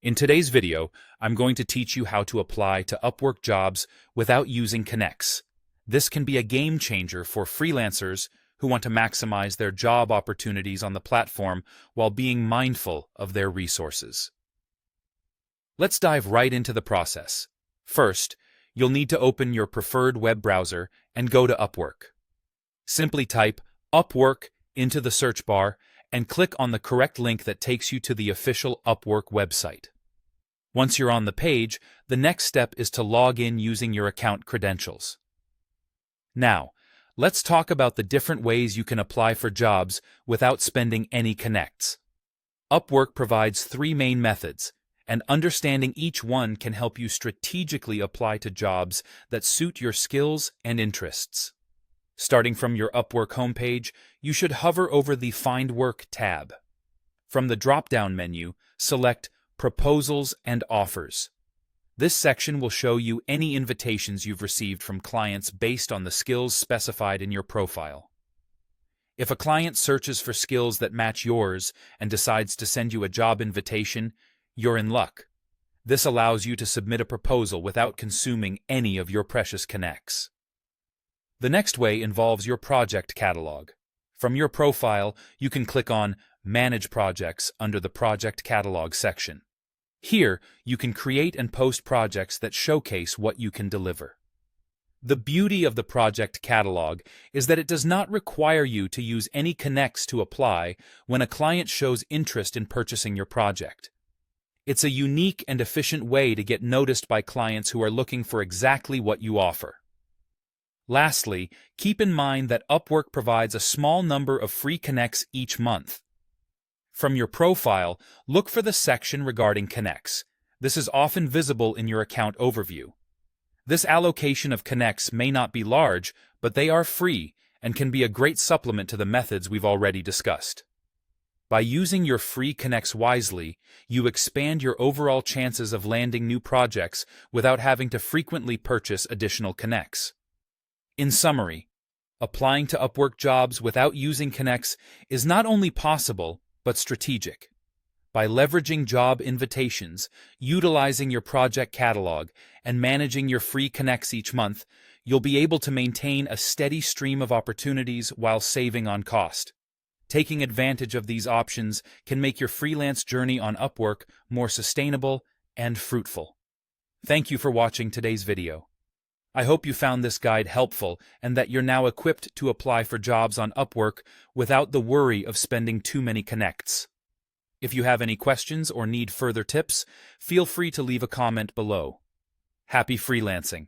In today's video, I'm going to teach you how to apply to Upwork jobs without using connects. This can be a game changer for freelancers who want to maximize their job opportunities on the platform while being mindful of their resources. Let's dive right into the process. First, you'll need to open your preferred web browser and go to Upwork. Simply type Upwork into the search bar and click on the correct link that takes you to the official Upwork website. Once you're on the page, the next step is to log in using your account credentials. Now, let's talk about the different ways you can apply for jobs without spending any connects. Upwork provides 3 main methods, and understanding each one can help you strategically apply to jobs that suit your skills and interests. Starting from your Upwork homepage, you should hover over the Find Work tab. From the drop-down menu, select Proposals and Offers. This section will show you any invitations you've received from clients based on the skills specified in your profile. If a client searches for skills that match yours and decides to send you a job invitation, you're in luck. This allows you to submit a proposal without consuming any of your precious connects. The next way involves your project catalog. From your profile, you can click on Manage Projects under the Project Catalog section. Here, you can create and post projects that showcase what you can deliver. The beauty of the project catalog is that it does not require you to use any connects to apply when a client shows interest in purchasing your project. It's a unique and efficient way to get noticed by clients who are looking for exactly what you offer. Lastly, keep in mind that Upwork provides a small number of free connects each month. From your profile, look for the section regarding connects. This is often visible in your account overview. This allocation of connects may not be large, but they are free and can be a great supplement to the methods we've already discussed. By using your free connects wisely, you expand your overall chances of landing new projects without having to frequently purchase additional connects. In summary, applying to Upwork jobs without using connects is not only possible, but strategic. By leveraging job invitations, utilizing your project catalog, and managing your free connects each month, you'll be able to maintain a steady stream of opportunities while saving on cost. Taking advantage of these options can make your freelance journey on Upwork more sustainable and fruitful. Thank you for watching today's video. I hope you found this guide helpful and that you're now equipped to apply for jobs on Upwork without the worry of spending too many connects. If you have any questions or need further tips, feel free to leave a comment below. Happy freelancing!